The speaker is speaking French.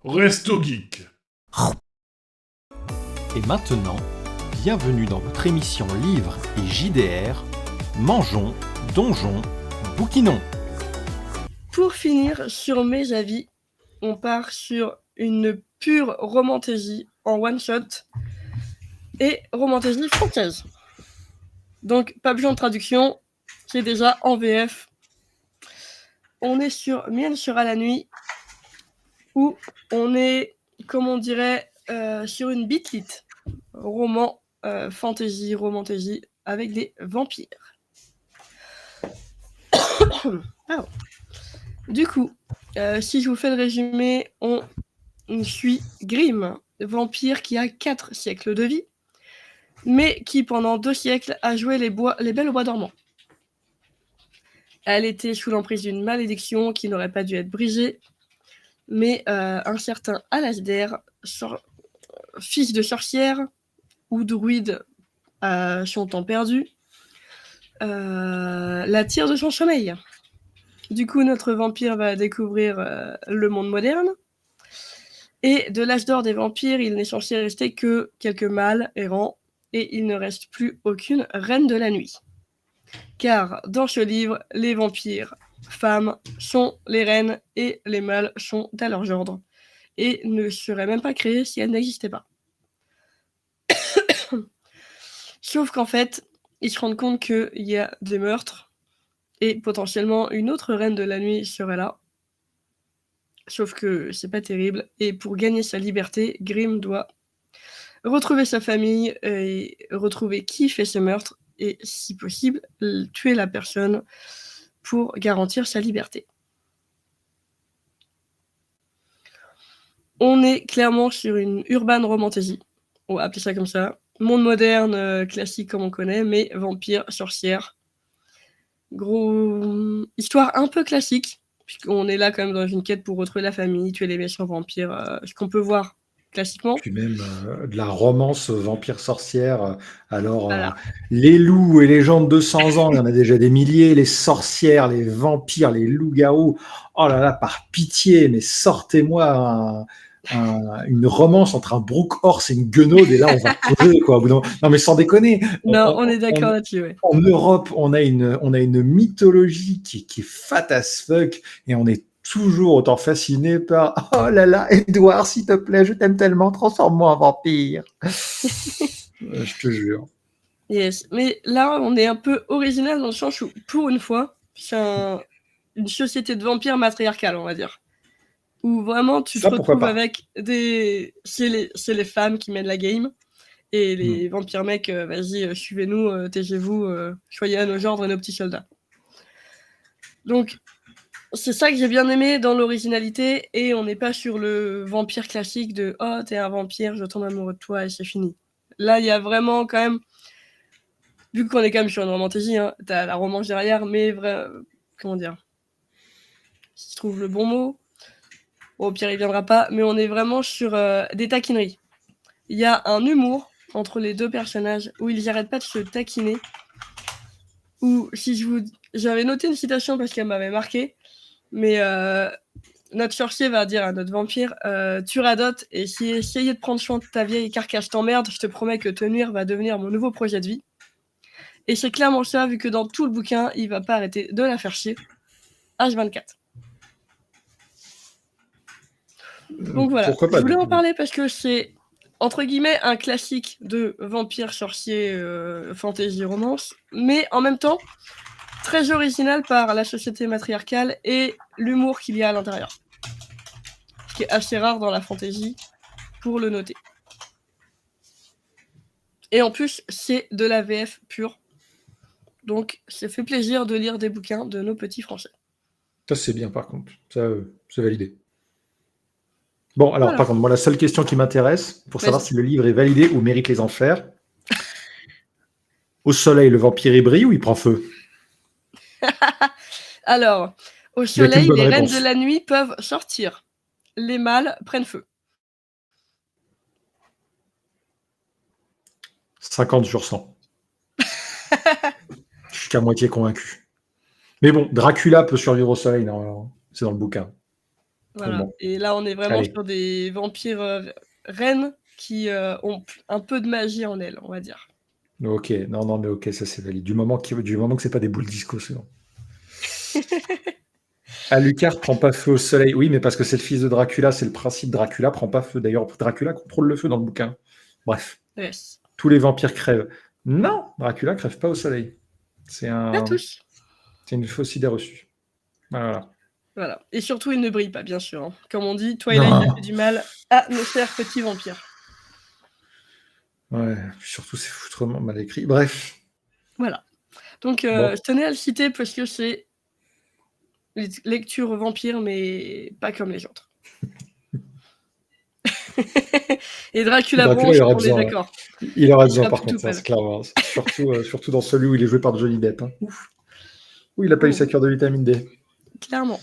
Resto Geek. Et maintenant, bienvenue dans votre émission Livres et JDR, Mangeons, Donjons, Bouquinons. Pour finir sur mes avis, on part sur une pure romantésie en one-shot et romantésie française. Donc, pas besoin de traduction, c'est déjà en VF. On est sur Miel sera la nuit, où on est, comme on dirait, sur une beat-lit. Roman, fantasy, romantésie, avec des vampires. Ah. Du coup, si je vous fais le résumé, on suit Grimm, vampire qui a 4 siècles de vie, mais qui pendant 2 siècles a joué les belles au bois dormant. Elle était sous l'emprise d'une malédiction qui n'aurait pas dû être brisée, mais un certain Alasdair, fils de sorcière ou druide à son temps perdu, la tire de son sommeil. Du coup, notre vampire va découvrir le monde moderne. Et de l'âge d'or des vampires, il n'est censé rester que quelques mâles errants, et il ne reste plus aucune reine de la nuit. Car dans ce livre, les vampires femmes sont les reines et les mâles sont à leur ordre, et ne seraient même pas créés si elles n'existaient pas. Sauf qu'en fait, ils se rendent compte qu'il y a des meurtres, et potentiellement une autre reine de la nuit serait là. Sauf que c'est pas terrible, et pour gagner sa liberté, Grimm doit retrouver sa famille et retrouver qui fait ce meurtre, et si possible, tuer la personne pour garantir sa liberté. On est clairement sur une urban romantasy, on va appeler ça comme ça. Monde moderne, classique comme on connaît, mais vampire, sorcière. Gros histoire un peu classique, puisqu'on est là quand même dans une quête pour retrouver la famille, tuer les méchants vampires, ce qu'on peut voir classiquement. Puis même de la romance vampire-sorcière. Voilà. Les loups et les gens de 200 ans, il y en a déjà des milliers. Les sorcières, les vampires, les loups-garous. Oh là là, par pitié, mais sortez-moi une romance entre un Brooke Horse et une guenaude, et là, on va poser, quoi. Non, mais sans déconner. Non, on est d'accord là-dessus, ouais. En Europe, on a une mythologie qui est fat as fuck, et on est toujours autant fasciné par « Oh là là, Edouard, s'il te plaît, je t'aime tellement, transforme-moi en vampire. » Je te jure. Yes, mais là, on est un peu original dans le sens où, pour une fois, c'est une société de vampires matriarcale, on va dire. Où vraiment, tu te retrouves avec des... C'est les femmes qui mènent la game, et les vampires mecs, vas-y, suivez-nous, taisez-vous, soyez à nos ordres et nos petits soldats. Donc, c'est ça que j'ai bien aimé dans l'originalité, et on n'est pas sur le vampire classique de « Oh, t'es un vampire, je tombe amoureux de toi et c'est fini ». Là, il y a vraiment quand même, vu qu'on est quand même sur une romantésie, hein, t'as la romance derrière, mais comment dire, si je trouve le bon mot, bon, au pire il viendra pas, mais on est vraiment sur des taquineries. Il y a un humour entre les deux personnages où ils n'arrêtent pas de se taquiner. Ou si j'avais noté une citation parce qu'elle m'avait marqué, mais notre sorcier va dire à notre vampire tu radotes, et si essayer de prendre soin de ta vieille carcasse t'emmerde, je te promets que te nuire va devenir mon nouveau projet de vie. Et c'est clairement ça, vu que dans tout le bouquin, il va pas arrêter de la faire chier. H24. Donc voilà, je voulais en parler parce que c'est, entre guillemets, un classique de vampire, sorcier, fantasy, romance, mais en même temps, très original par la société matriarcale et l'humour qu'il y a à l'intérieur. Ce qui est assez rare dans la fantasy, pour le noter. Et en plus, c'est de la VF pure. Donc, ça fait plaisir de lire des bouquins de nos petits Français. Ça, c'est bien, par contre. Ça, c'est validé. Bon, alors, voilà. Par contre, moi, la seule question qui m'intéresse, pour savoir si le livre est validé ou mérite les enfers, au soleil, le vampire, il brille ou il prend feu? Alors, au soleil, les reines de la nuit peuvent sortir. Les mâles prennent feu. 50 sur 100. Je suis qu'à moitié convaincu. Mais bon, Dracula peut survivre au soleil, non, c'est dans le bouquin. Voilà. Bon. Et là, on est vraiment Allez. sur des vampires reines qui ont un peu de magie en elles, on va dire. Ok, non, mais ok, ça c'est valide. Du moment que c'est pas des boules disco, c'est bon. Alucard prend pas feu au soleil. Oui, mais parce que c'est le fils de Dracula, c'est le principe. Dracula prend pas feu. D'ailleurs, Dracula contrôle le feu dans le bouquin. Bref, Yes. tous les vampires crèvent. Non, Dracula crève pas au soleil. C'est une fausse idée reçue. Voilà. Et surtout, il ne brille pas, bien sûr. Hein. Comme on dit, Twilight a fait du mal à nos chers petits vampires. Ouais, surtout c'est foutrement mal écrit. Bref. Voilà. Donc, je tenais à le citer parce que c'est lecture vampire, mais pas comme les autres. Et Dracula Bronche, on est d'accord. Il aura besoin, par contre, c'est clairement. Surtout dans celui où il est joué par Johnny Depp. Hein. Ouf. Où il n'a pas eu sa cure de vitamine D. Clairement.